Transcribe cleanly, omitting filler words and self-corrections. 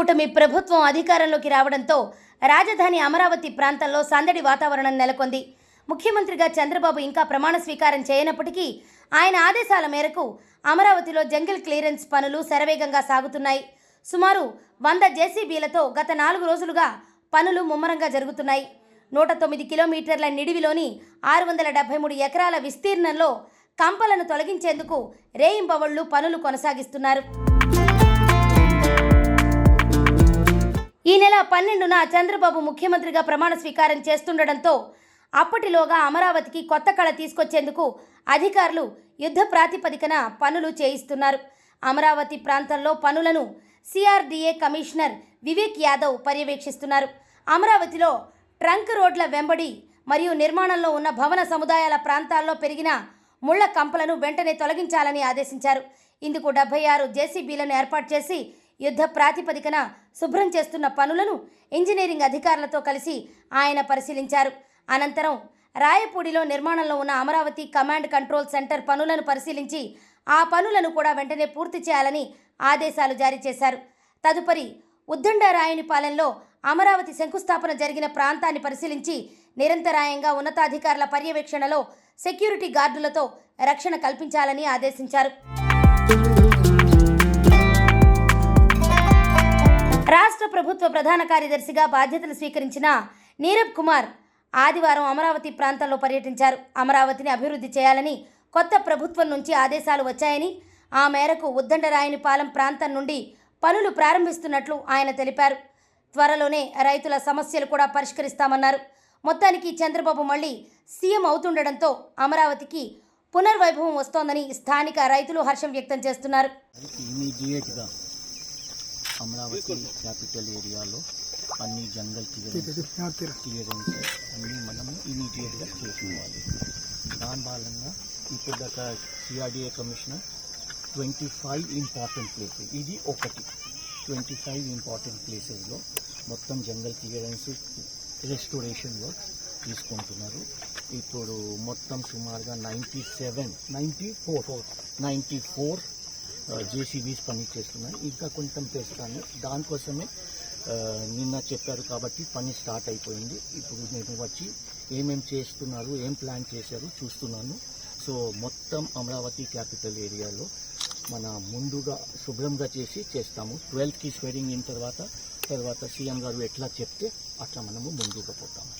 కూటమి ప్రభుత్వం అధికారంలోకి రావడంతో రాజధాని అమరావతి ప్రాంతంలో సందడి వాతావరణం నెలకొంది. ముఖ్యమంత్రిగా చంద్రబాబు ఇంకా ప్రమాణ స్వీకారం చేయనప్పటికీ ఆయన ఆదేశాల మేరకు అమరావతిలో జంగిల్ క్లియరెన్స్ పనులు శరవేగంగా సాగుతున్నాయి. సుమారు 100 జేసీబీలతో గత 4 రోజులుగా పనులు ముమ్మరంగా జరుగుతున్నాయి. 109 కిలోమీటర్ల నిడివిలోని 673 ఎకరాల విస్తీర్ణంలో కంపలను తొలగించేందుకు రేయింబవళ్లు పనులు కొనసాగిస్తున్నారు. ఈ నెల 12న చంద్రబాబు ముఖ్యమంత్రిగా ప్రమాణ స్వీకారం చేస్తుండటంతో అప్పటిలోగా అమరావతికి కొత్త కళ తీసుకొచ్చేందుకు అధికారులు యుద్ధ ప్రాతిపదికన పనులు చేయిస్తున్నారు. అమరావతి ప్రాంతంలో పనులను సిఆర్డీఏ కమిషనర్ వివేక్ యాదవ్ పర్యవేక్షిస్తున్నారు. అమరావతిలో ట్రంక్ రోడ్ల వెంబడి మరియు నిర్మాణంలో ఉన్న భవన సముదాయాల ప్రాంతాల్లో పెరిగిన ముళ్ల కంపలను వెంటనే తొలగించాలని ఆదేశించారు. ఇందుకు 76 జేసీబీలను ఏర్పాటు చేసి యుద్ధ ప్రాతిపదికన శుభ్రం చేస్తున్న పనులను ఇంజనీరింగ్ అధికారులతో కలిసి ఆయన పరిశీలించారు. అనంతరం రాయపూడిలో నిర్మాణంలో ఉన్న అమరావతి కమాండ్ కంట్రోల్ సెంటర్ పనులను పరిశీలించి ఆ పనులను కూడా వెంటనే పూర్తి చేయాలని ఆదేశాలు జారీ చేశారు. తదుపరి ఉద్దండరాయునిపాలెంలో అమరావతి శంకుస్థాపన జరిగిన ప్రాంతాన్ని పరిశీలించి నిరంతరాయంగా ఉన్నతాధికారుల పర్యవేక్షణలో సెక్యూరిటీ గార్డులతో రక్షణ కల్పించాలని ఆదేశించారు. రాష్ట్ర ప్రభుత్వ ప్రధాన కార్యదర్శిగా బాధ్యతలు స్వీకరించిన నీరబ్ కుమార్ ఆదివారం అమరావతి ప్రాంతంలో పర్యటించారు. అమరావతిని అభివృద్ధి చేయాలని కొత్త ప్రభుత్వం నుంచి ఆదేశాలు వచ్చాయని, ఆ మేరకు ఉద్దండరాయునిపాలెం ప్రాంతం నుండి పనులు ప్రారంభిస్తున్నట్లు ఆయన తెలిపారు. త్వరలోనే రైతుల సమస్యలు కూడా పరిష్కరిస్తామన్నారు. మొత్తానికి చంద్రబాబు మళ్లీ సీఎం అవుతుండటంతో అమరావతికి పునర్వైభవం వస్తోందని స్థానిక రైతులు హర్షం వ్యక్తం చేస్తున్నారు. అమరావతి క్యాపిటల్ ఏరియాలో అన్ని జంగల్ క్లియరెన్స్ అన్నీ మనము ఇమీడియట్గా చేసుకోవాలి. దాని భాగంగా ఇప్పుడు దాకా సిఆర్డీఏ కమిషనర్ 25 ఇంపార్టెంట్ ప్లేసెస్, ఇది ఒకటి 25 ఇంపార్టెంట్ ప్లేసెస్లో మొత్తం జంగల్ క్లియరెన్స్ రెస్టోరేషన్ వర్క్ తీసుకుంటున్నారు. ఇప్పుడు మొత్తం సుమారుగా 94 జేసీబీస్ పని చేస్తున్నాయి. ఇంకా కొంచెం చేస్తాను, దానికోసమే నిన్న చెప్పారు కాబట్టి పని స్టార్ట్ అయిపోయింది. ఇప్పుడు నేను వచ్చి ఏమేం చేస్తున్నారు, ఏం ప్లాన్ చేశారు చూస్తున్నాను. సో మొత్తం అమరావతి క్యాపిటల్ ఏరియాలో మన ముందుగా శుభ్రంగా చేస్తాము. 12కి స్వేరింగ్ ఇన్ తర్వాత సీఎం గారు ఎట్లా చెప్తే అట్లా మనము ముందుగా పోతాము.